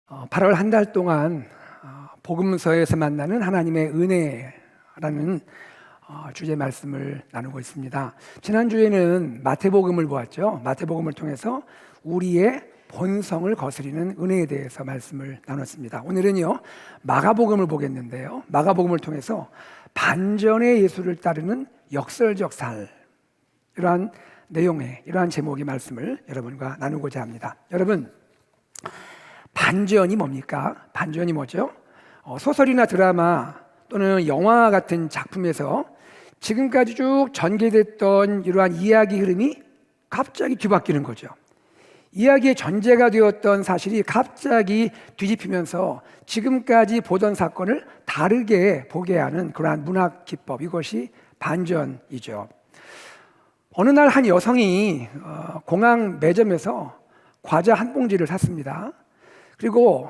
8월 한 달 동안 복음서에서 만나는 하나님의 은혜라는 주제 말씀을 나누고 있습니다. 지난주에는 마태복음을 보았죠. 마태복음을 통해서 우리의 본성을 거스리는 은혜에 대해서 말씀을 나눴습니다. 오늘은요, 마가복음을 보겠는데요. 마가복음을 통해서 반전의 예수를 따르는 역설적 살, 이러한 내용의 이러한 제목의 말씀을 여러분과 나누고자 합니다. 여러분, 반전이 뭡니까? 반전이 뭐죠? 소설이나 드라마 또는 영화 같은 작품에서 지금까지 쭉 전개됐던 이러한 이야기 흐름이 갑자기 뒤바뀌는 거죠. 이야기의 전제가 되었던 사실이 갑자기 뒤집히면서 지금까지 보던 사건을 다르게 보게 하는 그러한 문학 기법, 이것이 반전이죠. 어느 날 한 여성이 공항 매점에서 과자 한 봉지를 샀습니다. 그리고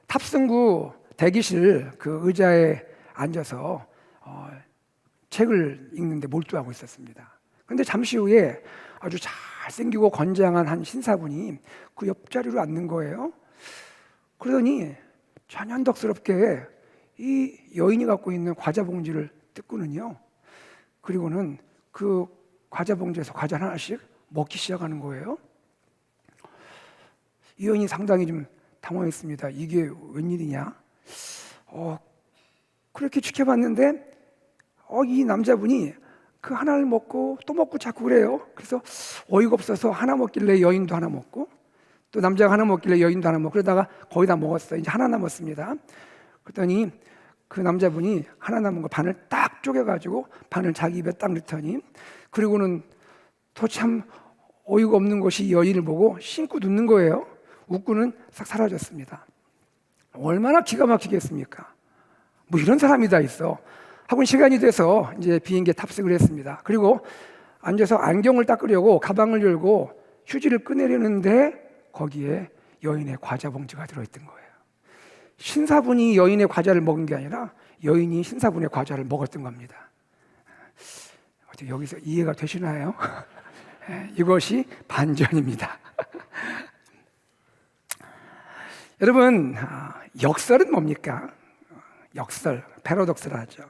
탑승구 대기실 그 의자에 앉아서 책을 읽는데 몰두하고 있었습니다. 그런데 잠시 후에 아주 잘생기고 건장한 한 신사분이 그 옆자리로 앉는 거예요. 그러더니 전현덕스럽게 이 여인이 갖고 있는 과자 봉지를 뜯고는요, 그리고는 그 과자 봉지에서 과자 하나씩 먹기 시작하는 거예요. 이 여인이 상당히 좀 당황했습니다. 이게 웬일이냐? 그렇게 지켜봤는데 이 남자분이 그 하나를 먹고 또 먹고 자꾸 그래요. 그래서 어이가 없어서 하나 먹길래 여인도 하나 먹고, 또 남자가 하나 먹길래 여인도 하나 먹고, 그러다가 거의 다 먹었어요. 이제 하나 남았습니다. 그랬더니 그 남자분이 하나 남은 거 반을 딱 쪼개가지고 반을 자기 입에 딱 넣더니, 그리고는 또 참 어이가 없는 것이 여인을 보고 싱긋 웃는 거예요. 웃고는 싹 사라졌습니다. 얼마나 기가 막히겠습니까? 뭐 이런 사람이 다 있어 하고 시간이 돼서 이제 비행기에 탑승을 했습니다. 그리고 앉아서 안경을 닦으려고 가방을 열고 휴지를 꺼내려는데 거기에 여인의 과자 봉지가 들어있던 거예요. 신사분이 여인의 과자를 먹은 게 아니라 여인이 신사분의 과자를 먹었던 겁니다. 어떻게 여기서 이해가 되시나요? 이것이 반전입니다. 여러분, 역설은 뭡니까? 역설, 패러독스라 하죠.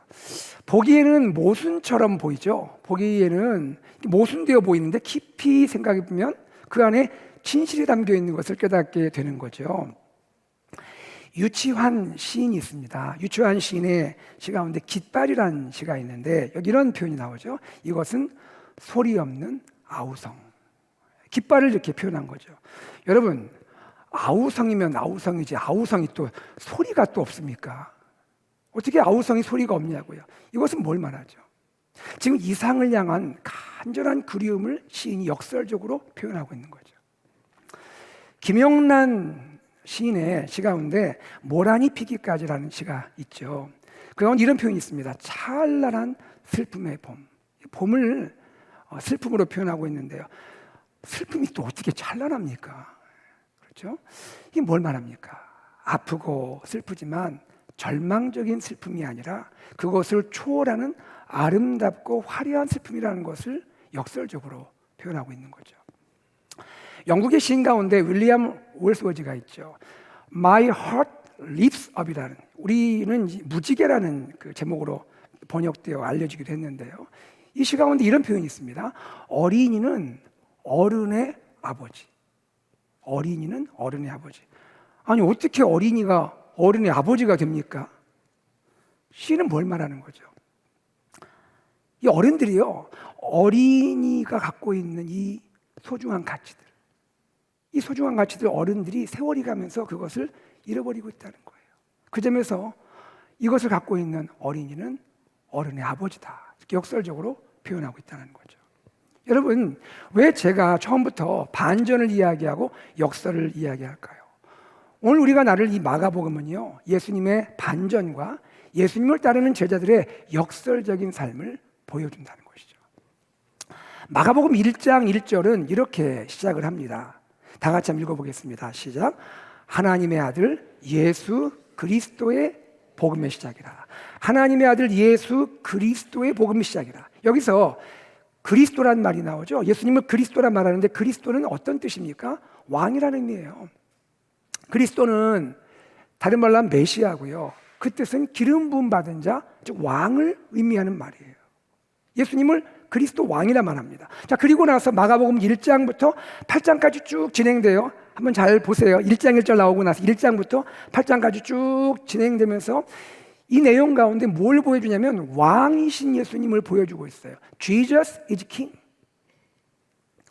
보기에는 모순처럼 보이죠. 보기에는 모순되어 보이는데 깊이 생각해 보면 그 안에 진실이 담겨 있는 것을 깨닫게 되는 거죠. 유치환 시인이 있습니다. 유치환 시인의 시 가운데 깃발이라는 시가 있는데 여기 이런 표현이 나오죠. 이것은 소리 없는 아우성. 깃발을 이렇게 표현한 거죠. 여러분, 아우성이면 아우성이지 아우성이 또 소리가 또 없습니까? 어떻게 아우성이 소리가 없냐고요. 이것은 뭘 말하죠? 지금 이상을 향한 간절한 그리움을 시인이 역설적으로 표현하고 있는 거죠. 김영란 시인의 시 가운데 모란이 피기까지라는 시가 있죠. 그 가운데 이런 표현이 있습니다. 찬란한 슬픔의 봄. 봄을 슬픔으로 표현하고 있는데요. 슬픔이 또 어떻게 찬란합니까? 그렇죠? 이게 뭘 말합니까? 아프고 슬프지만 절망적인 슬픔이 아니라 그것을 초월하는 아름답고 화려한 슬픔이라는 것을 역설적으로 표현하고 있는 거죠. 영국의 시인 가운데 윌리엄 월스워즈가 있죠. My heart leaps up이라는, 우리는 무지개라는 그 제목으로 번역되어 알려지기도 했는데요. 이 시 가운데 이런 표현이 있습니다. 어린이는 어른의 아버지. 어린이는 어른의 아버지. 아니, 어떻게 어린이가 어른의 아버지가 됩니까? 시는 뭘 말하는 거죠? 이 어른들이요, 어린이가 갖고 있는 이 소중한 가치들, 이 소중한 가치들 어른들이 세월이 가면서 그것을 잃어버리고 있다는 거예요. 그 점에서 이것을 갖고 있는 어린이는 어른의 아버지다, 이렇게 역설적으로 표현하고 있다는 거죠. 여러분, 왜 제가 처음부터 반전을 이야기하고 역설을 이야기할까요? 오늘 우리가 나눌 이 마가복음은요, 예수님의 반전과 예수님을 따르는 제자들의 역설적인 삶을 보여준다는 것이죠. 마가복음 1장 1절은 이렇게 시작을 합니다. 다 같이 한번 읽어보겠습니다. 시작. 하나님의 아들 예수 그리스도의 복음의 시작이라. 하나님의 아들 예수 그리스도의 복음의 시작이라. 여기서 그리스도란 말이 나오죠. 예수님을 그리스도란 말하는데 그리스도는 어떤 뜻입니까? 왕이라는 의미예요. 그리스도는 다른 말로 하면 메시아고요. 그 뜻은 기름 부음 받은 자, 즉 왕을 의미하는 말이에요. 예수님을 그리스도 왕이라 말합니다. 자, 그리고 나서 마가복음 1장부터 8장까지 쭉 진행돼요. 한번 잘 보세요. 1장 1절 나오고 나서 1장부터 8장까지 쭉 진행되면서 이 내용 가운데 뭘 보여주냐면 왕이신 예수님을 보여주고 있어요. Jesus is King.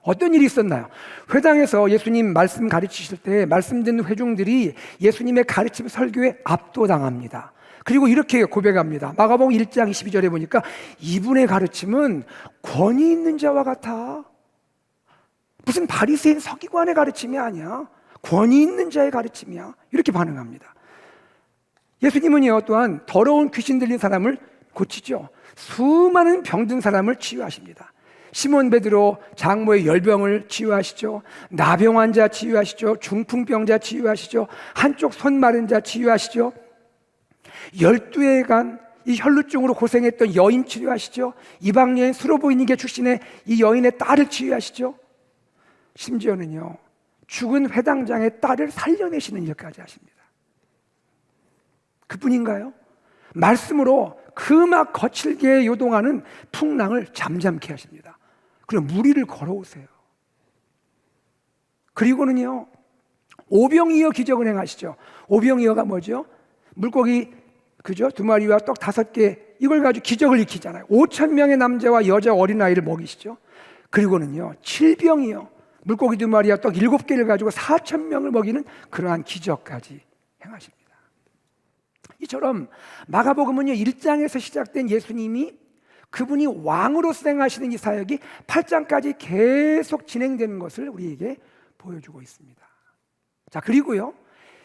어떤 일이 있었나요? 회당에서 예수님 말씀 가르치실 때 말씀 듣는 회중들이 예수님의 가르침 설교에 압도당합니다. 그리고 이렇게 고백합니다. 마가복음 1장 22절에 보니까 이분의 가르침은 권위 있는 자와 같아. 무슨 바리새인 서기관의 가르침이 아니야. 권위 있는 자의 가르침이야. 이렇게 반응합니다. 예수님은요 또한 더러운 귀신 들린 사람을 고치죠. 수많은 병든 사람을 치유하십니다. 시몬 베드로 장모의 열병을 치유하시죠. 나병 환자 치유하시죠. 중풍병자 치유하시죠. 한쪽 손 마른 자 치유하시죠. 12회간 이 혈루증으로 고생했던 여인 치유하시죠. 이방 여인 수로보이니게 출신의 이 여인의 딸을 치유하시죠. 심지어는요 죽은 회당장의 딸을 살려내시는 일까지 하십니다. 그뿐인가요? 말씀으로 그 막 거칠게 요동하는 풍랑을 잠잠케 하십니다. 그럼 물 위를 걸어오세요. 그리고는요 오병이어 기적을 행하시죠. 오병이어가 뭐죠? 물고기 그죠? 2마리와 떡 5개 이걸 가지고 기적을 일으키잖아요. 5,000명의 남자와 여자 어린아이를 먹이시죠. 그리고는요 질병이요 물고기 2마리와 떡 7개를 가지고 4,000명을 먹이는 그러한 기적까지 행하십니다. 이처럼 마가복음은요 1장에서 시작된 예수님이 그분이 왕으로 수행하시는 이 사역이 8장까지 계속 진행되는 것을 우리에게 보여주고 있습니다. 자, 그리고요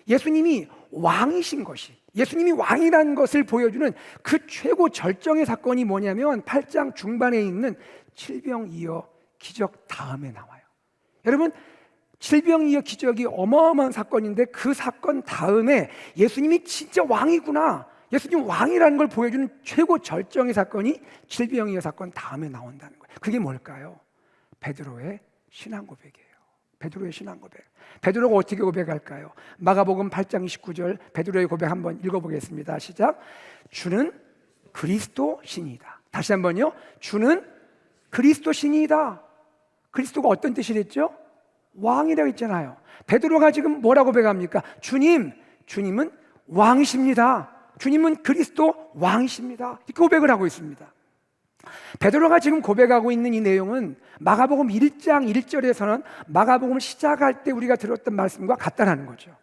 예수님이 왕이신 것이 예수님이 왕이라는 것을 보여주는 그 최고 절정의 사건이 뭐냐면 8장 중반에 있는 칠병이어 기적 다음에 나와요. 여러분 칠병이어 기적이 어마어마한 사건인데 그 사건 다음에 예수님이 진짜 왕이구나, 예수님 왕이라는 걸 보여주는 최고 절정의 사건이 칠병이어 사건 다음에 나온다는 거예요. 그게 뭘까요? 베드로의 신앙 고백이에요. 베드로의 신앙 고백. 베드로가 어떻게 고백할까요? 마가복음 8장 29절 베드로의 고백 한번 읽어보겠습니다. 시작. 주는 그리스도 신이다. 다시 한번요. 주는 그리스도 신이다. 그리스도가 어떤 뜻이랬죠? 왕이라고 했잖아요. 베드로가 지금 뭐라고 고백합니까? 주님은 왕이십니다. 주님은 그리스도 왕이십니다. 이렇게 고백을 하고 있습니다. 베드로가 지금 고백하고 있는 이 내용은 마가복음 1장 1절에서는 마가복음을 시작할 때 우리가 들었던 말씀과 같다는 거죠.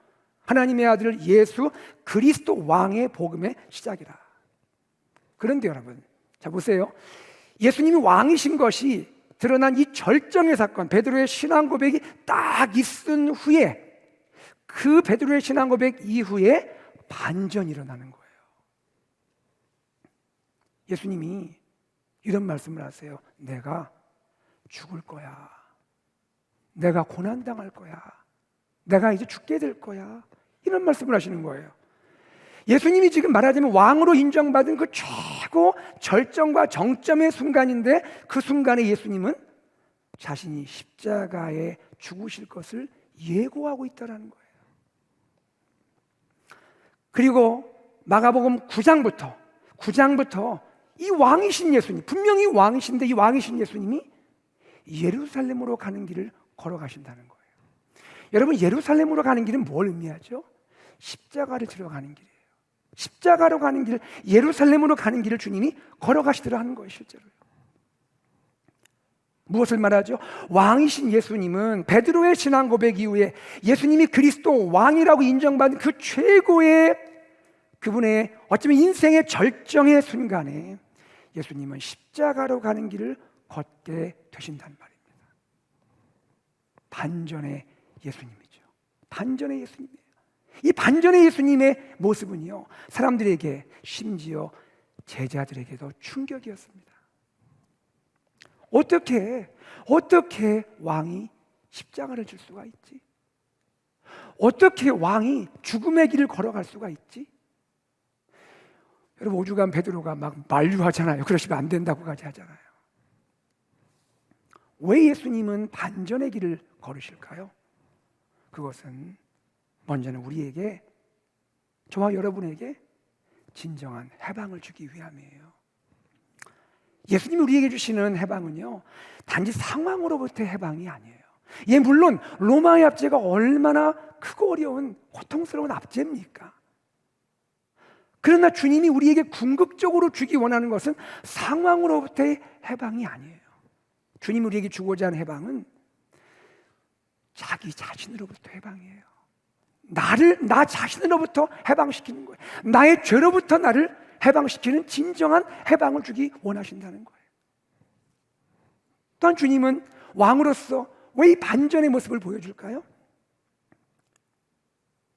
하나님의 아들 예수 그리스도 왕의 복음의 시작이라. 그런데 여러분, 자 보세요. 예수님이 왕이신 것이 드러난 이 절정의 사건, 베드로의 신앙 고백이 딱 있은 후에 그 베드로의 신앙 고백 이후에 반전이 일어나는 거예요. 예수님이 이런 말씀을 하세요. 내가 죽을 거야. 내가 고난당할 거야. 내가 이제 죽게 될 거야. 이런 말씀을 하시는 거예요. 예수님이 지금 말하자면 왕으로 인정받은 그 최고 절정과 정점의 순간인데 그 순간에 예수님은 자신이 십자가에 죽으실 것을 예고하고 있다는 거예요. 그리고 마가복음 9장부터 이 왕이신 예수님, 분명히 왕이신데 이 왕이신 예수님이 예루살렘으로 가는 길을 걸어가신다는 거예요. 여러분, 예루살렘으로 가는 길은 뭘 의미하죠? 십자가를 지러 가는 길이에요. 십자가로 가는 길, 예루살렘으로 가는 길을 주님이 걸어가시더라 하는 거예요. 실제로요. 무엇을 말하죠? 왕이신 예수님은 베드로의 신앙 고백 이후에 예수님이 그리스도 왕이라고 인정받은 그 최고의 그분의 어쩌면 인생의 절정의 순간에 예수님은 십자가로 가는 길을 걷게 되신단 말입니다. 반전의 예수님이죠. 반전의 예수님이에요. 이 반전의 예수님의 모습은요, 사람들에게, 심지어 제자들에게도 충격이었습니다. 어떻게 왕이 십자가를 질 수가 있지? 어떻게 왕이 죽음의 길을 걸어갈 수가 있지? 여러분, 오죽하면 베드로가 막 만류하잖아요. 그러시면 안 된다고까지 하잖아요. 왜 예수님은 반전의 길을 걸으실까요? 그것은 먼저는 우리에게, 저와 여러분에게 진정한 해방을 주기 위함이에요. 예수님이 우리에게 주시는 해방은요, 단지 상황으로부터의 해방이 아니에요. 예, 물론 로마의 압제가 얼마나 크고 어려운 고통스러운 압제입니까? 그러나 주님이 우리에게 궁극적으로 주기 원하는 것은 상황으로부터의 해방이 아니에요. 주님이 우리에게 주고자 하는 해방은 자기 자신으로부터 해방이에요. 나 자신으로부터 해방시키는 거예요. 나의 죄로부터 나를 해방시키는 진정한 해방을 주기 원하신다는 거예요. 또한 주님은 왕으로서 왜 이 반전의 모습을 보여줄까요?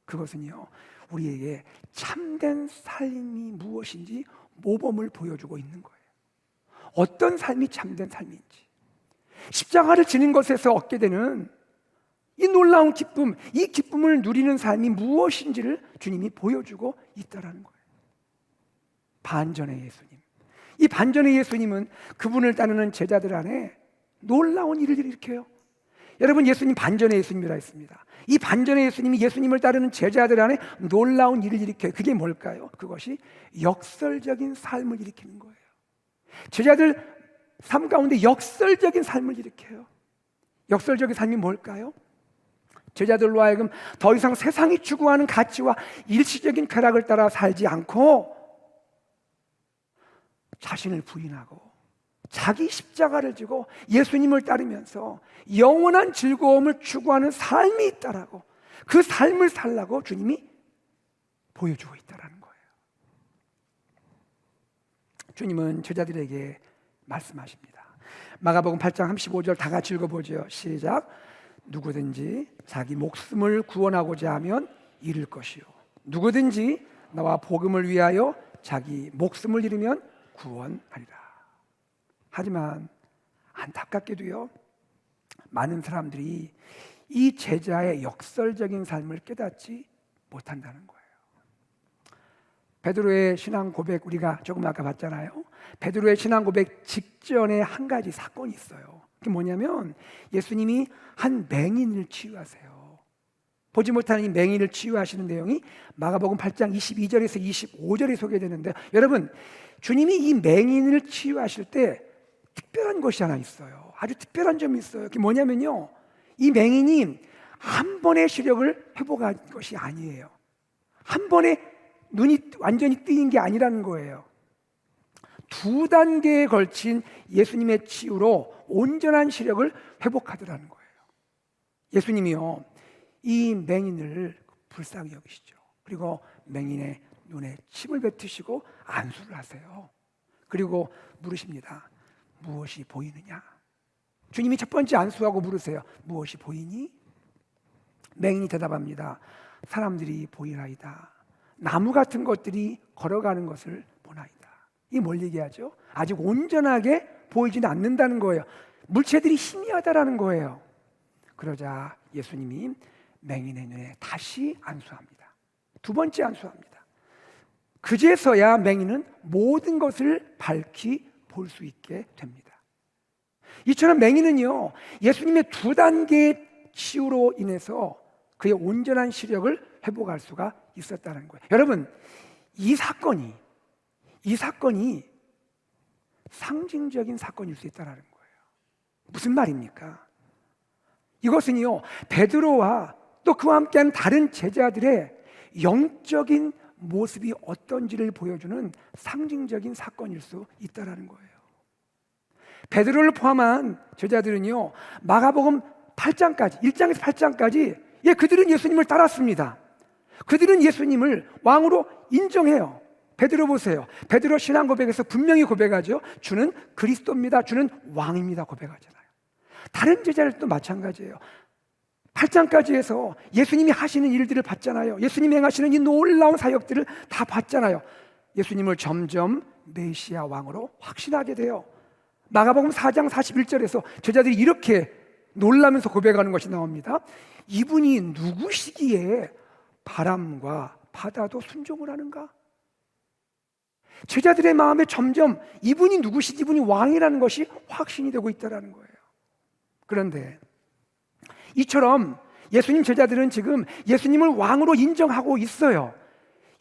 그것은요, 우리에게 참된 삶이 무엇인지 모범을 보여주고 있는 거예요. 어떤 삶이 참된 삶인지, 십자가를 지는 것에서 얻게 되는 이 놀라운 기쁨, 이 기쁨을 누리는 삶이 무엇인지를 주님이 보여주고 있다는 거예요. 반전의 예수님. 이 반전의 예수님은 그분을 따르는 제자들 안에 놀라운 일을 일으켜요. 여러분, 예수님 반전의 예수님이라 했습니다. 이 반전의 예수님이 예수님을 따르는 제자들 안에 놀라운 일을 일으켜요. 그게 뭘까요? 그것이 역설적인 삶을 일으키는 거예요. 제자들 삶 가운데 역설적인 삶을 일으켜요. 역설적인 삶이 뭘까요? 제자들로 하여금 더 이상 세상이 추구하는 가치와 일시적인 쾌락을 따라 살지 않고 자신을 부인하고 자기 십자가를 지고 예수님을 따르면서 영원한 즐거움을 추구하는 삶이 있다라고, 그 삶을 살라고 주님이 보여주고 있다는 거예요. 주님은 제자들에게 말씀하십니다. 마가복음 8장 35절 다 같이 읽어보죠. 시작. 누구든지 자기 목숨을 구원하고자 하면 잃을 것이요, 누구든지 나와 복음을 위하여 자기 목숨을 잃으면 구원하리라. 하지만 안타깝게도요, 많은 사람들이 이 제자의 역설적인 삶을 깨닫지 못한다는 거예요. 베드로의 신앙 고백, 우리가 조금 아까 봤잖아요. 베드로의 신앙 고백 직전에 한 가지 사건이 있어요. 그게 뭐냐면 예수님이 한 맹인을 치유하세요. 보지 못하는 이 맹인을 치유하시는 내용이 마가복음 8장 22절에서 25절에 소개되는데, 여러분, 주님이 이 맹인을 치유하실 때 특별한 것이 하나 있어요. 아주 특별한 점이 있어요. 그게 뭐냐면요, 이 맹인이 한 번의 시력을 회복한 것이 아니에요. 한 번에 눈이 완전히 뜨인 게 아니라는 거예요. 두 단계에 걸친 예수님의 치유로 온전한 시력을 회복하더라는 거예요. 예수님이요, 이 맹인을 불쌍히 여기시죠. 그리고 맹인의 눈에 침을 뱉으시고 안수를 하세요. 그리고 물으십니다. 무엇이 보이느냐? 주님이 첫 번째 안수하고 물으세요. 무엇이 보이니? 맹인이 대답합니다. 사람들이 보이나이다. 나무 같은 것들이 걸어가는 것을 보나이다. 이게 뭘 얘기하죠? 아직 온전하게 보이지는 않는다는 거예요. 물체들이 희미하다라는 거예요. 그러자 예수님이 맹인의 눈에 다시 안수합니다. 두 번째 안수합니다. 그제서야 맹인은 모든 것을 밝히 볼 수 있게 됩니다. 이처럼 맹인은요, 예수님의 두 단계의 치유로 인해서 그의 온전한 시력을 회복할 수가 있었다는 거예요. 여러분, 이 사건이 상징적인 사건일 수 있다는 거예요. 무슨 말입니까? 이것은요, 베드로와 또 그와 함께한 다른 제자들의 영적인 모습이 어떤지를 보여주는 상징적인 사건일 수 있다는 거예요. 베드로를 포함한 제자들은요, 마가복음 8장까지, 1장에서 8장까지 그들은 예수님을 따랐습니다. 그들은 예수님을 왕으로 인정해요. 베드로 보세요. 베드로 신앙 고백에서 분명히 고백하죠. 주는 그리스도입니다. 주는 왕입니다. 고백하잖아요. 다른 제자들도 마찬가지예요. 8장까지 해서 예수님이 하시는 일들을 봤잖아요. 예수님이 행하시는 이 놀라운 사역들을 다 봤잖아요. 예수님을 점점 메시아 왕으로 확신하게 돼요. 마가복음 4장 41절에서 제자들이 이렇게 놀라면서 고백하는 것이 나옵니다. 이분이 누구시기에 바람과 바다도 순종을 하는가? 제자들의 마음에 점점 이분이 누구시지, 이분이 왕이라는 것이 확신이 되고 있다는 거예요. 그런데 이처럼 예수님 제자들은 지금 예수님을 왕으로 인정하고 있어요.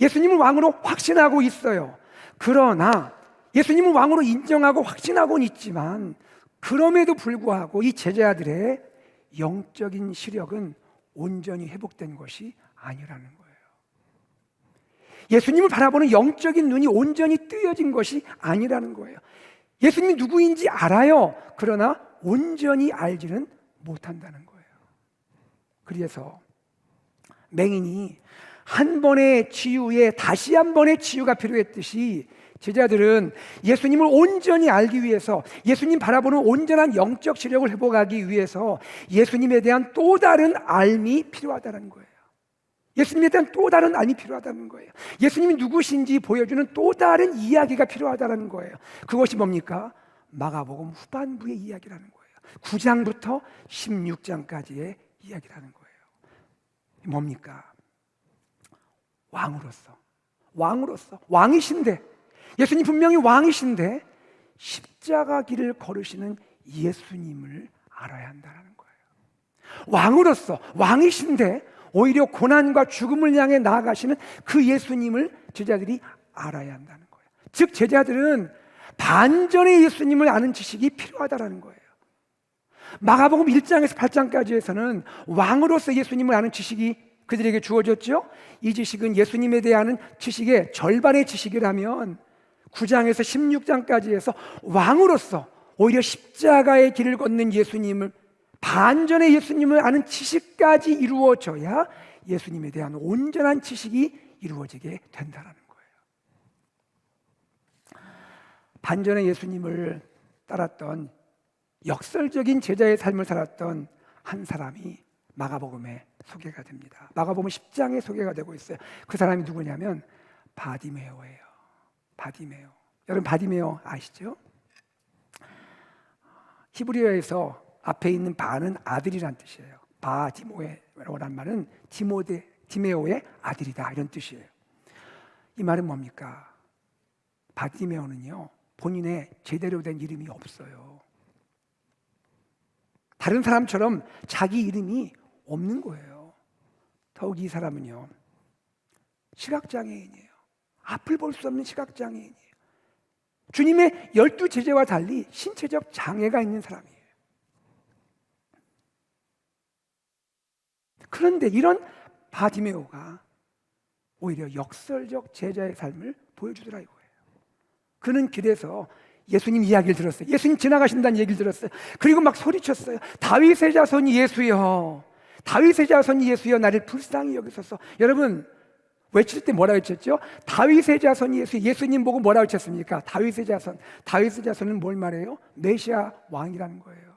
예수님을 왕으로 확신하고 있어요. 그러나 예수님을 왕으로 인정하고 확신하고는 있지만 그럼에도 불구하고 이 제자들의 영적인 시력은 온전히 회복된 것이 아니라는 거예요. 예수님을 바라보는 영적인 눈이 온전히 뜨여진 것이 아니라는 거예요. 예수님이 누구인지 알아요. 그러나 온전히 알지는 못한다는 거예요. 그래서 맹인이 한 번의 치유에 다시 한 번의 치유가 필요했듯이 제자들은 예수님을 온전히 알기 위해서, 예수님 바라보는 온전한 영적 시력을 회복하기 위해서 예수님에 대한 또 다른 알미 필요하다는 거예요. 예수님에 대한 또 다른 알미 필요하다는 거예요. 예수님이 누구신지 보여주는 또 다른 이야기가 필요하다는 거예요. 그것이 뭡니까? 마가복음 후반부의 이야기라는 거예요. 9장부터 16장까지의 이야기라는 거예요. 뭡니까? 왕으로서 왕이신데, 예수님 분명히 왕이신데 십자가 길을 걸으시는 예수님을 알아야 한다는 거예요. 왕으로서 왕이신데 오히려 고난과 죽음을 향해 나아가시는 그 예수님을 제자들이 알아야 한다는 거예요. 즉 제자들은 반전의 예수님을 아는 지식이 필요하다는 거예요. 마가복음 1장에서 8장까지에서는 왕으로서 예수님을 아는 지식이 그들에게 주어졌죠. 이 지식은 예수님에 대한 지식의 절반의 지식이라면 9장에서 16장까지에서 왕으로서 오히려 십자가의 길을 걷는 예수님을, 반전의 예수님을 아는 지식까지 이루어져야 예수님에 대한 온전한 지식이 이루어지게 된다는 거예요. 반전의 예수님을 따랐던 역설적인 제자의 삶을 살았던 한 사람이 마가복음에 소개가 됩니다. 마가복음 10장에 소개가 되고 있어요. 그 사람이 누구냐면 바디메오예요. 바디메오. 여러분 바디메오 아시죠? 히브리어에서 앞에 있는 바는 아들이란 뜻이에요. 바디메오란 말은 디메오의 아들이다 이런 뜻이에요. 이 말은 뭡니까? 바디메오는요 본인의 제대로 된 이름이 없어요. 다른 사람처럼 자기 이름이 없는 거예요. 더욱 이 사람은요 시각장애인이에요. 앞을 볼 수 없는 시각장애인이에요. 주님의 12제자와 달리 신체적 장애가 있는 사람이에요. 그런데 이런 바디메오가 오히려 역설적 제자의 삶을 보여주더라 이거예요. 그는 길에서 예수님 이야기를 들었어요. 예수님 지나가신다는 얘기를 들었어요. 그리고 막 소리쳤어요. 다윗의 자손이 예수여, 다윗의 자손이 예수여, 나를 불쌍히 여기소서. 여러분 외칠 때 뭐라 외쳤죠? 다윗의 자손이 예수. 예수님 보고 뭐라 외쳤습니까? 다윗의 자손. 다윗의 자손은 뭘 말해요? 메시아 왕이라는 거예요.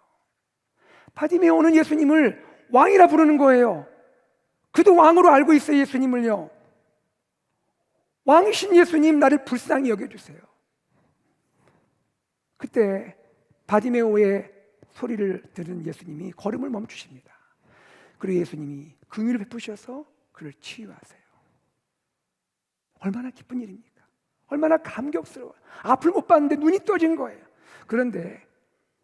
바디메오는 예수님을 왕이라 부르는 거예요. 그도 왕으로 알고 있어요. 예수님을요. 왕이신 예수님, 나를 불쌍히 여겨주세요. 그때 바디메오의 소리를 들은 예수님이 걸음을 멈추십니다. 그리고 예수님이 긍휼을 베푸셔서 그를 치유하세요. 얼마나 기쁜 일입니까? 얼마나 감격스러워요. 앞을 못 봤는데 눈이 떠진 거예요. 그런데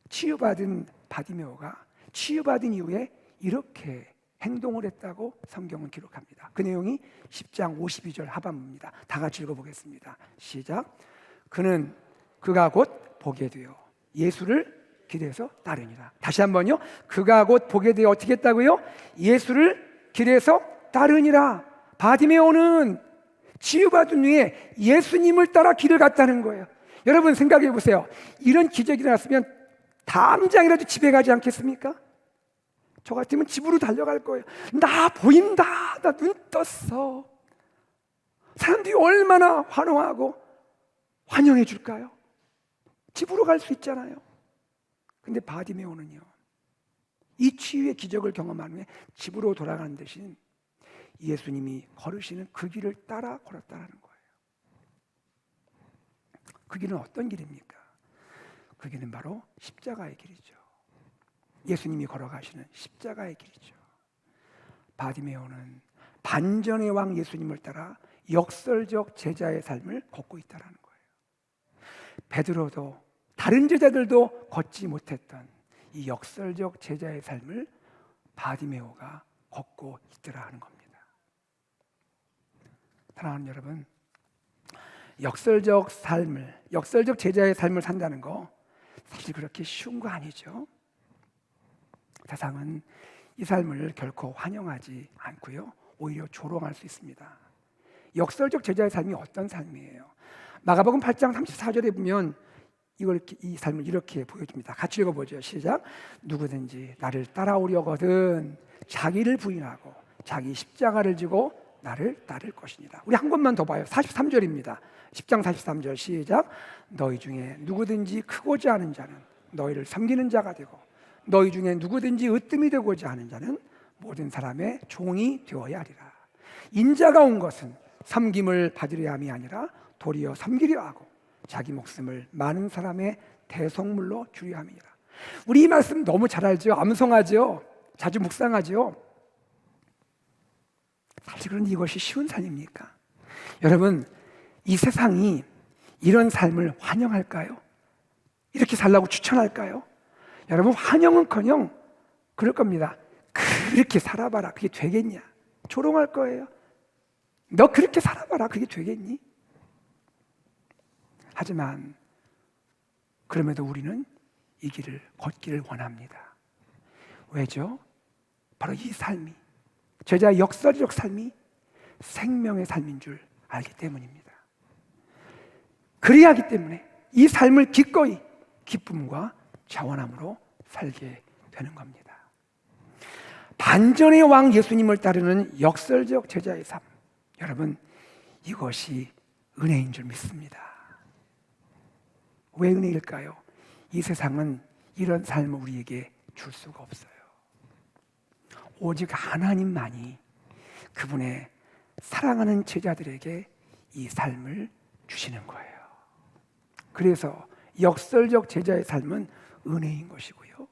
치유받은 바디메오가 치유받은 이후에 이렇게 행동을 했다고 성경은 기록합니다. 그 내용이 10장 52절 하반부입니다. 다 같이 읽어보겠습니다. 시작. 그가 곧 보게 되어 예수를 길에서 따르니라. 다시 한번요. 그가 곧 보게 되어 어떻게 했다고요? 예수를 길에서 따르니라. 바디메오는 치유받은 후에 예수님을 따라 길을 갔다는 거예요. 여러분 생각해 보세요. 이런 기적이 일어났으면 당장이라도 집에 가지 않겠습니까? 저 같으면 집으로 달려갈 거예요. 나 보인다. 나 눈 떴어. 사람들이 얼마나 환호하고 환영해 줄까요? 집으로 갈 수 있잖아요. 근데 바디메오는요 이 치유의 기적을 경험한 후에 집으로 돌아가는 대신 예수님이 걸으시는 그 길을 따라 걸었다는 거예요. 그 길은 어떤 길입니까? 그 길은 바로 십자가의 길이죠. 예수님이 걸어가시는 십자가의 길이죠. 바디메오는 반전의 왕 예수님을 따라 역설적 제자의 삶을 걷고 있다는 거예요. 베드로도 다른 제자들도 걷지 못했던 이 역설적 제자의 삶을 바디메오가 걷고 있더라 하는 겁니다. 사랑하는 여러분, 역설적 제자의 삶을 산다는 거 사실 그렇게 쉬운 거 아니죠. 세상은 이 삶을 결코 환영하지 않고요, 오히려 조롱할 수 있습니다. 역설적 제자의 삶이 어떤 삶이에요? 마가복음 8장 34절에 보면 이 삶을 이렇게 보여줍니다. 같이 읽어보죠. 시작. 누구든지 나를 따라오려거든 자기를 부인하고 자기 십자가를 지고 나를 따를 것이니라. 우리 한 권만 더 봐요. 43절입니다. 10장 43절 시작. 너희 중에 누구든지 크고자 하는 자는 너희를 섬기는 자가 되고 너희 중에 누구든지 으뜸이 되고자 하는 자는 모든 사람의 종이 되어야 하리라. 인자가 온 것은 섬김을 받으려 함이 아니라 도리어 섬기려 하고 자기 목숨을 많은 사람의 대속물로 주려 함이라. 우리 이 말씀 너무 잘 알죠? 암송하죠? 자주 묵상하죠? 사실 그런데 이것이 쉬운 삶입니까? 여러분, 이 세상이 이런 삶을 환영할까요? 이렇게 살라고 추천할까요? 여러분, 환영은커녕 그럴 겁니다. 그렇게 살아봐라, 그게 되겠냐? 조롱할 거예요. 너 그렇게 살아봐라, 그게 되겠니? 하지만 그럼에도 우리는 이 길을 걷기를 원합니다. 왜죠? 바로 이 삶이, 제자의 역설적 삶이 생명의 삶인 줄 알기 때문입니다. 그래야 하기 때문에 이 삶을 기꺼이 기쁨과 자원함으로 살게 되는 겁니다. 반전의 왕 예수님을 따르는 역설적 제자의 삶, 여러분, 이것이 은혜인 줄 믿습니다. 왜 은혜일까요? 이 세상은 이런 삶을 우리에게 줄 수가 없어요. 오직 하나님만이 그분의 사랑하는 제자들에게 이 삶을 주시는 거예요. 그래서 역설적 제자의 삶은 은혜인 것이고요,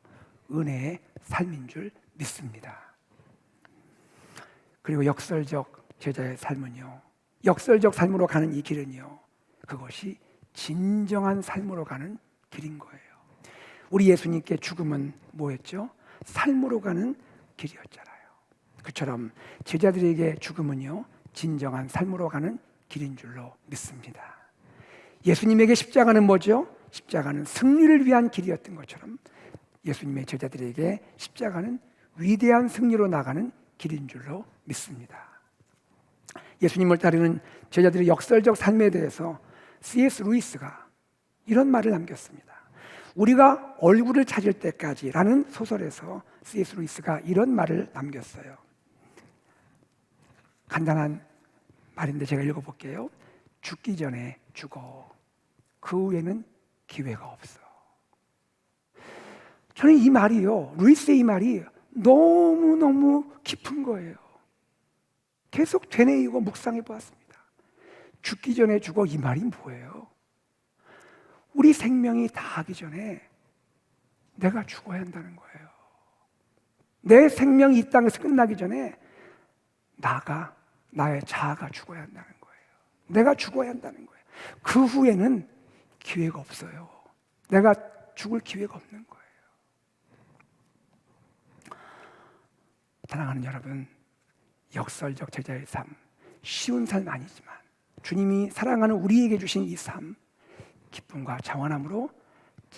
은혜의 삶인 줄 믿습니다. 그리고 역설적 제자의 삶은요, 역설적 삶으로 가는 이 길은요, 그것이 진정한 삶으로 가는 길인 거예요. 우리 예수님께 죽음은 뭐였죠? 삶으로 가는 길이었잖아요. 그처럼 제자들에게 죽음은요, 진정한 삶으로 가는 길인 줄로 믿습니다. 예수님에게 십자가는 뭐죠? 십자가는 승리를 위한 길이었던 것처럼 예수님의 제자들에게 십자가는 위대한 승리로 나가는 길인 줄로 믿습니다. 예수님을 따르는 제자들의 역설적 삶에 대해서 C.S. 루이스가 이런 말을 남겼습니다. 우리가 얼굴을 찾을 때까지라는 소설에서 C.S. 루이스가 이런 말을 남겼어요. 간단한 말인데 제가 읽어볼게요. 죽기 전에 죽어. 그 후에는 기회가 없어. 저는 이 말이요, 루이스의 이 말이 너무너무 깊은 거예요. 계속 되뇌이고 묵상해 보았습니다. 죽기 전에 죽어, 이 말이 뭐예요? 우리 생명이 다하기 전에 내가 죽어야 한다는 거예요. 내 생명이 이 땅에서 끝나기 전에 나의 자아가 죽어야 한다는 거예요. 내가 죽어야 한다는 거예요. 그 후에는 기회가 없어요. 내가 죽을 기회가 없는 거예요. 사랑하는 여러분, 역설적 제자의 삶, 쉬운 삶 아니지만 주님이 사랑하는 우리에게 주신 이 삶, 기쁨과 자원함으로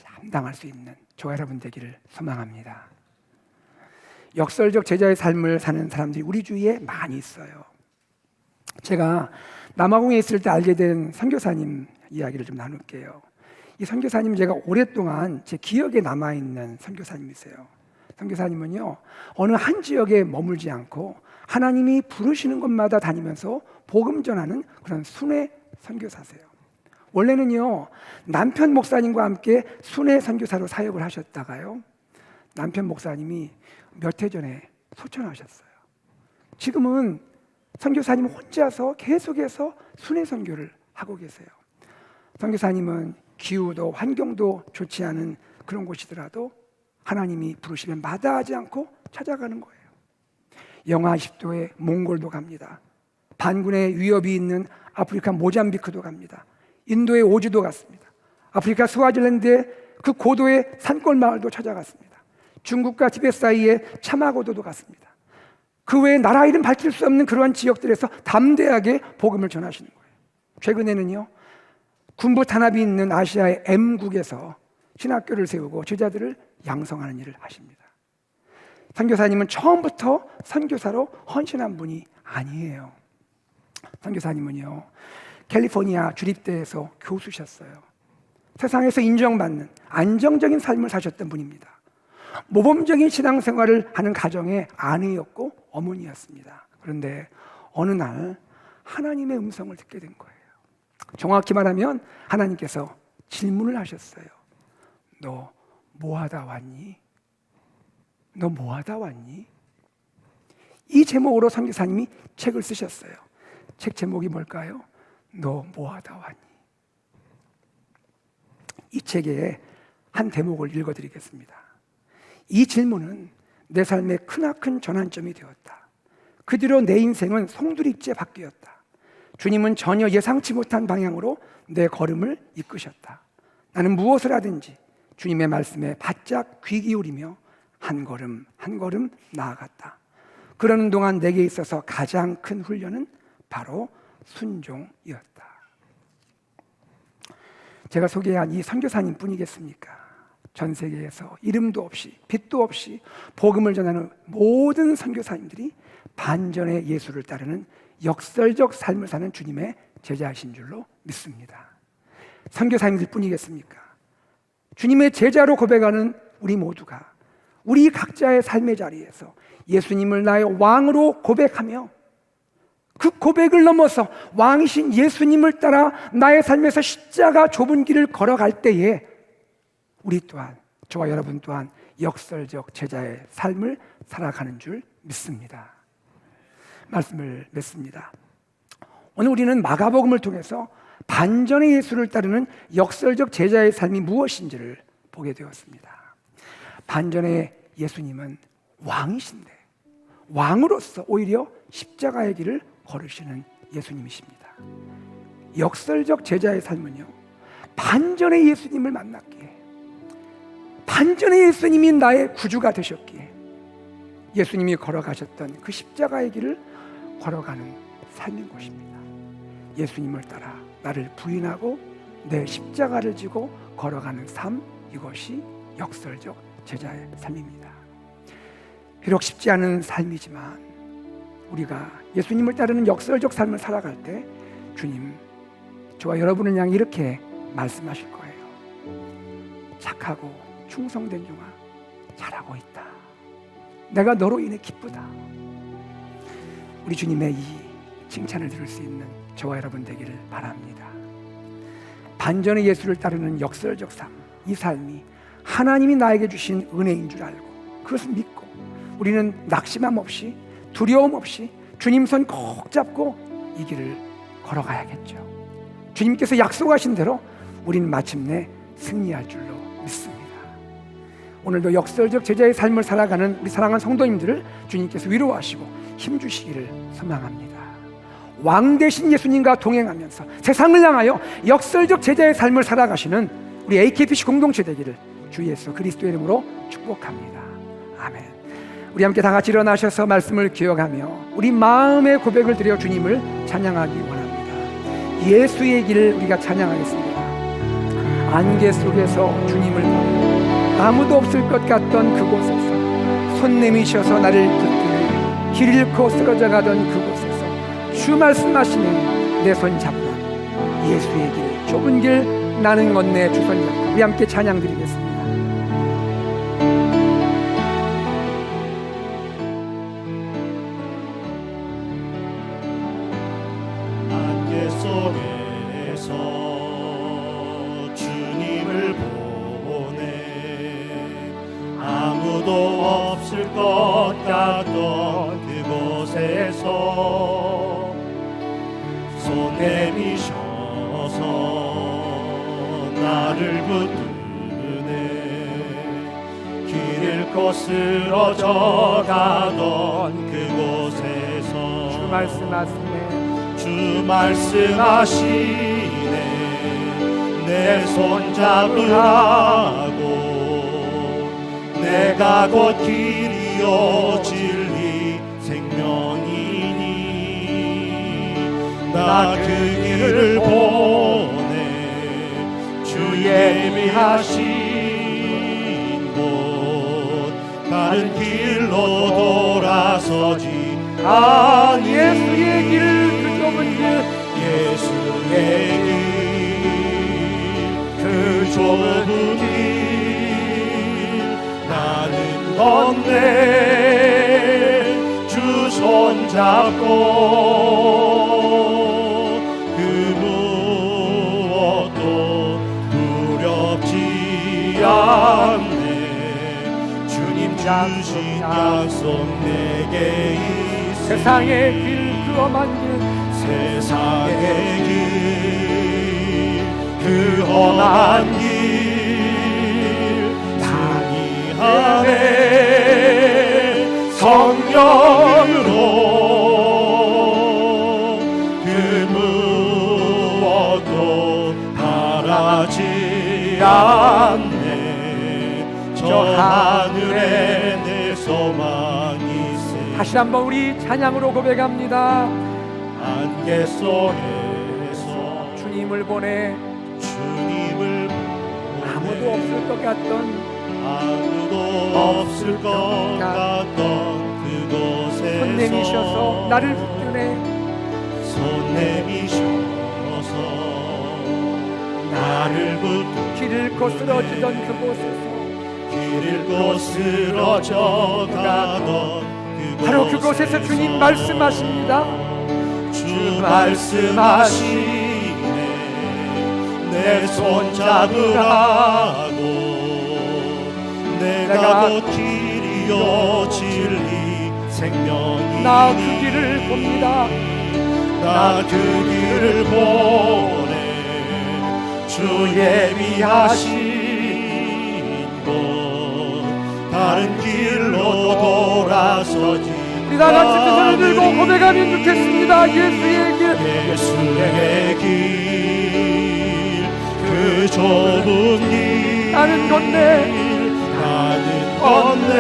감당할 수 있는 저와 여러분 되기를 소망합니다. 역설적 제자의 삶을 사는 사람들이 우리 주위에 많이 있어요. 제가 남아공에 있을 때 알게 된 선교사님 이야기를 좀 나눌게요. 이 선교사님, 제가 오랫동안 제 기억에 남아있는 선교사님이세요. 선교사님은요, 어느 한 지역에 머물지 않고 하나님이 부르시는 곳마다 다니면서 복음 전하는 그런 순회 선교사세요. 원래는요, 남편 목사님과 함께 순회 선교사로 사역을 하셨다가요, 남편 목사님이 몇 해 전에 소천하셨어요. 지금은 선교사님 혼자서 계속해서 순회 선교를 하고 계세요. 선교사님은 기후도 환경도 좋지 않은 그런 곳이더라도 하나님이 부르시면 마다하지 않고 찾아가는 거예요. 영하 10도에 몽골도 갑니다. 반군의 위협이 있는 아프리카 모잠비크도 갑니다. 인도의 오주도 갔습니다. 아프리카 스와질랜드의 그 고도의 산골 마을도 찾아갔습니다. 중국과 티벳 사이의 차마고도도 갔습니다. 그 외에 나라 이름 밝힐 수 없는 그러한 지역들에서 담대하게 복음을 전하시는 거예요. 최근에는요, 군부 탄압이 있는 아시아의 M국에서 신학교를 세우고 제자들을 양성하는 일을 하십니다. 선교사님은 처음부터 선교사로 헌신한 분이 아니에요. 선교사님은요, 캘리포니아 주립대에서 교수셨어요. 세상에서 인정받는 안정적인 삶을 사셨던 분입니다. 모범적인 신앙생활을 하는 가정의 아내였고 어머니였습니다. 그런데 어느 날 하나님의 음성을 듣게 된 거예요. 정확히 말하면 하나님께서 질문을 하셨어요. 너 뭐하다 왔니? 너 뭐하다 왔니? 이 제목으로 선교사님이 책을 쓰셨어요. 책 제목이 뭘까요? 너 뭐하다 왔니? 이 책의 한 대목을 읽어드리겠습니다. 이 질문은 내 삶의 크나큰 전환점이 되었다. 그 뒤로 내 인생은 송두리째 바뀌었다. 주님은 전혀 예상치 못한 방향으로 내 걸음을 이끄셨다. 나는 무엇을 하든지 주님의 말씀에 바짝 귀 기울이며 한 걸음 한 걸음 나아갔다. 그러는 동안 내게 있어서 가장 큰 훈련은 바로 순종이었다. 제가 소개한 이 선교사님 뿐이겠습니까? 전 세계에서 이름도 없이 빛도 없이 복음을 전하는 모든 선교사님들이 반전의 예수를 따르는 역설적 삶을 사는 주님의 제자이신 줄로 믿습니다. 선교사님들 뿐이겠습니까? 주님의 제자로 고백하는 우리 모두가 우리 각자의 삶의 자리에서 예수님을 나의 왕으로 고백하며 그 고백을 넘어서 왕이신 예수님을 따라 나의 삶에서 십자가 좁은 길을 걸어갈 때에 우리 또한, 저와 여러분 또한 역설적 제자의 삶을 살아가는 줄 믿습니다. 말씀을 맺습니다. 오늘 우리는 마가복음을 통해서 반전의 예수를 따르는 역설적 제자의 삶이 무엇인지를 보게 되었습니다. 반전의 예수님은 왕이신데 왕으로서 오히려 십자가의 길을 걸으시는 예수님이십니다. 역설적 제자의 삶은요, 반전의 예수님을 만났기에, 반전의 예수님이 나의 구주가 되셨기에 예수님이 걸어가셨던 그 십자가의 길을 걸어가는 삶인 것입니다. 예수님을 따라 나를 부인하고 내 십자가를 지고 걸어가는 삶, 이것이 역설적 제자의 삶입니다. 비록 쉽지 않은 삶이지만 우리가 예수님을 따르는 역설적 삶을 살아갈 때 주님, 저와 여러분을 향해 이렇게 말씀하실 거예요. 착하고 충성된 종아, 잘하고 있다. 내가 너로 인해 기쁘다. 우리 주님의 이 칭찬을 들을 수 있는 저와 여러분 되기를 바랍니다. 반전의 예수를 따르는 역설적 삶, 이 삶이 하나님이 나에게 주신 은혜인 줄 알고 그것을 믿고 우리는 낙심함 없이 두려움 없이 주님 손 꼭 잡고 이 길을 걸어가야겠죠. 주님께서 약속하신 대로 우리는 마침내 승리할 줄로 믿습니다. 오늘도 역설적 제자의 삶을 살아가는 우리 사랑하는 성도님들을 주님께서 위로하시고 힘주시기를 소망합니다. 왕 되신 예수님과 동행하면서 세상을 향하여 역설적 제자의 삶을 살아가시는 우리 AKPC 공동체 되기를 주 예수 그리스도의 이름으로 축복합니다. 아멘. 우리 함께 다 같이 일어나셔서 말씀을 기억하며 우리 마음의 고백을 드려 주님을 찬양하기 원합니다. 예수의 길을 우리가 찬양하겠습니다. 안개 속에서 주님을 보고 아무도 없을 것 같던 그곳에서 손 내미셔서 나를 붙드네 길 잃고 쓰러져 가던 그곳에서 주 말씀하시네 내 손 잡고 예수의 길 좁은 길 나는 건네 주 손 잡고 우리 함께 찬양 드리겠습니다. 것 같던 그곳에서 손 내미셔서 나를 붙드네 길 잃고 쓰러져 가던 그곳에서 주 말씀하시네 주 말씀하시네 내 손 잡으라고 내가 곧 길이요 진리 생명 나 그 길을 보내 주 예비하신 곳 다른 길로 돌아서지 아니 예수의 길, 그 좁은 길, 예수의 길 그 좁은 길 나는 건네 주 손잡고 그 무엇도 두렵지 않네 주님 주신 약속 내게 있으니 세상의 길, 그 험한 길, 세상의 길, 그 험한 길, 나니 안에 성령으로 그 무엇도 바라지 않네 저 하늘에 내 소망이 있으니 다시 한번 우리 찬양으로 고백합니다. 안개 속에서 주님을 보내 주님을 아무도 없을 것 같던 아무도 없을 것 같던 그곳에서 손 내미셔서 나를 붙드네. 손 내미셔서 나를 붙들어 길을 거스러지던 그곳에서 길을 거스러져 가던 바로 그곳에서 주님 말씀하십니다. 주 말씀하시네 내 손 잡으라고 내가 곧 길이요 진리 생명이니 나 그 길을 봅니다. 나 그 길을 보내 주 예비하신 곳 다른 길로 돌아서지 우리 다 같이 두 손을 들고 고백하면 좋겠습니다. 예수의 길, 예수의 길 그 좁은 길 나는 건네 나는 건네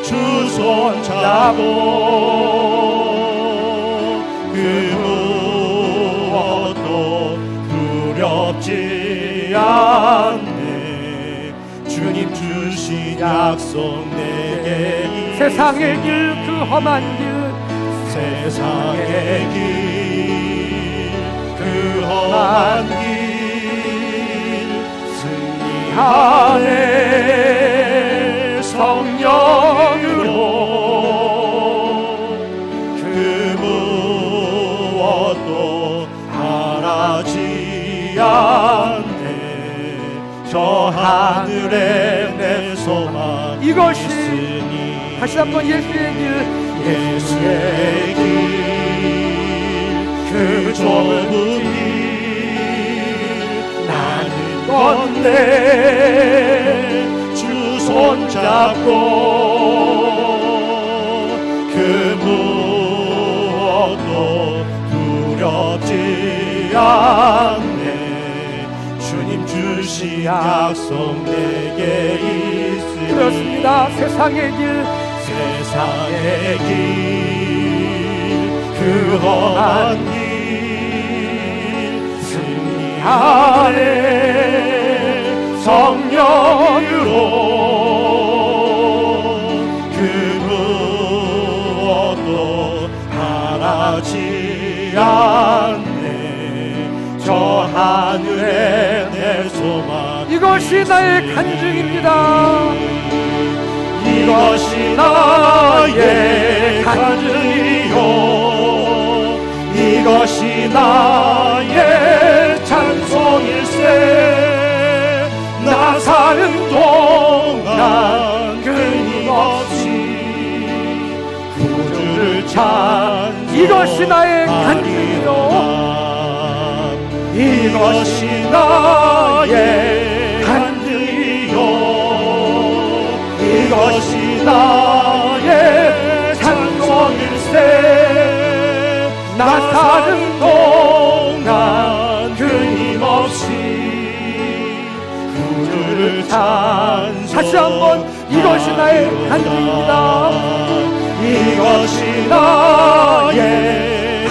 주 손잡고 그 무엇도 두렵지 않네 주님 주신 약속 내게 세상의 길, 그 험한 길, 세상의 길, 그 험한 길, 승리하네 성령으로 그 무엇도 바라지 않네 저 하늘에 내 소망 이것이 있으니 다시 한번 예수의 길, 예수의 길, 그 좁은 길, 나는 건네 주 손잡고 그 무엇도 두렵지 않네 주님 주신 약속 내게 있으니 그렇습니다. 세상의 길, 세상의 길, 그 험한 길, 승리하네 성령으로 그 무엇도 바라지 않네 저 하늘에 내 소망 이것이 나의 간증입니다. 이것이 나의 간증이요 이것이 나의 찬송일세 나 사는 동안 끊임없이 구주를 찬송하리라 이것이 나의 간증이요 이것이 나의 간증이요 이것이 나의 찬송일세 나 사는 동안 끊임없이 구주를 찬송하리라 다시 한번 이것이 나의 간증입니다. 이것이 나의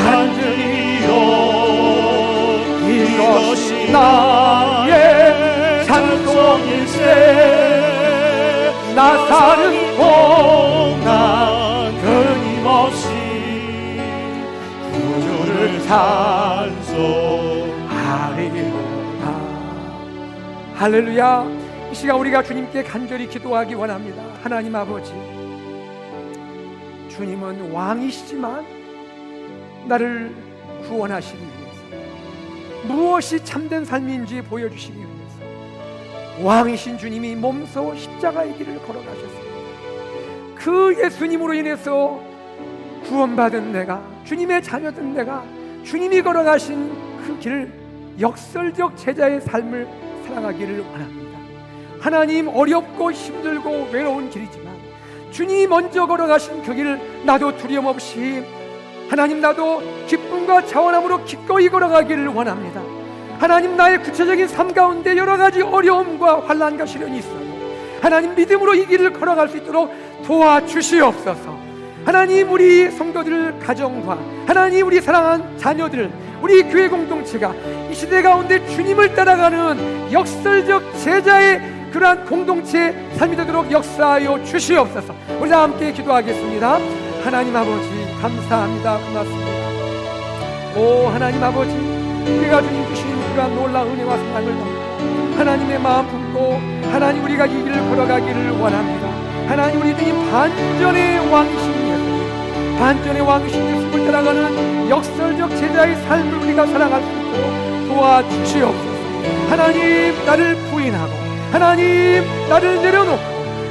찬송하리로다. 할렐루야. 이 시간 우리가 주님께 간절히 기도하기 원합니다. 하나님 아버지, 주님은 왕이시지만 나를 구원하시기 위해서, 무엇이 참된 삶인지 보여주시기 위해서 왕이신 주님이 몸소 십자가의 길을 걸어가셨습니다. 그 예수님으로 인해서 구원받은 내가, 주님의 자녀된 내가 주님이 걸어가신 그 길을, 역설적 제자의 삶을 살아가기를 원합니다. 하나님, 어렵고 힘들고 외로운 길이지만 주님이 먼저 걸어가신 그 길을 나도 두려움 없이, 하나님, 나도 기쁨과 자원함으로 기꺼이 걸어가기를 원합니다. 하나님, 나의 구체적인 삶 가운데 여러 가지 어려움과 환난과 시련이 있어도 하나님, 믿음으로 이 길을 걸어갈 수 있도록 도와주시옵소서. 하나님, 우리 성도들 가정과 하나님, 우리 사랑하는 자녀들, 우리 교회 공동체가 이 시대 가운데 주님을 따라가는 역설적 제자의 그러한 공동체 삶이 되도록 역사하여 주시옵소서. 우리 다 함께 기도하겠습니다. 하나님 아버지, 감사합니다. 고맙습니다. 오 하나님 아버지, 우리가 주님 주신 그러한 놀라운 은혜와 사랑을 받고 하나님의 마음 품고 하나님, 우리가 이 길을 걸어가기를 원합니다. 하나님, 우리 주님 반전의 왕이신 예수님, 반전의 왕이신 예수님을 따라가는 역설적 제자의 삶을 우리가 살아갈 수 있도록 도와주시옵소서. 하나님, 나를 부인하고 하나님, 나를 내려놓고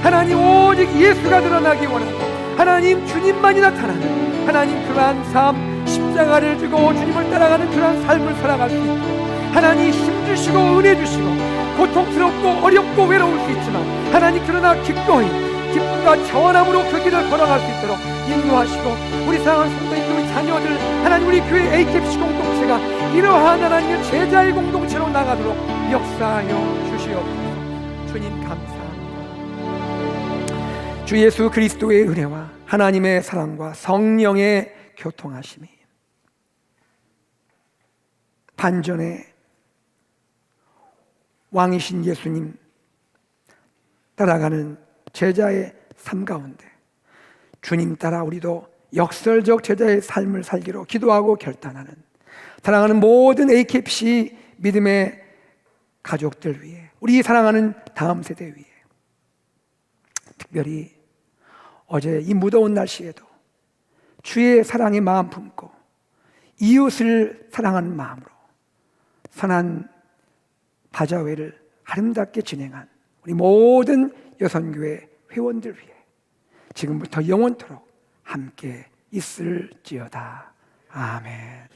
하나님, 오직 예수가 드러나기 원하고 하나님, 주님만이 나타나는 하나님, 그러한 삶, 십자가를 지고 주님을 따라가는 그러한 삶을 살아갈 수 있도록 하나님, 힘주시고 은혜 주시고, 고통스럽고 어렵고 외로울 수 있지만 하나님, 그러나 기꺼이 기쁨과 자원함으로 그 길을 걸어갈 수 있도록 인도하시고, 우리 사랑하는 성도님들, 우리 자녀들, 하나님, 우리 교회 AKFC 공동체가 이러한 하나님의 제자의 공동체로 나가도록 역사하여 주시옵소서. 주님 감사합니다. 주 예수 그리스도의 은혜와 하나님의 사랑과 성령의 교통하심이, 반전의 왕이신 예수님 따라가는 제자의 삶 가운데 주님 따라 우리도 역설적 제자의 삶을 살기로 기도하고 결단하는 사랑하는 모든 AKFC 믿음의 가족들 위해, 우리 사랑하는 다음 세대 위해, 특별히 어제 이 무더운 날씨에도 주의 사랑의 마음 품고 이웃을 사랑하는 마음으로 선한 바자회를 아름답게 진행한 우리 모든 여선교회 회원들 위해 지금부터 영원토록 함께 있을지어다. 아멘.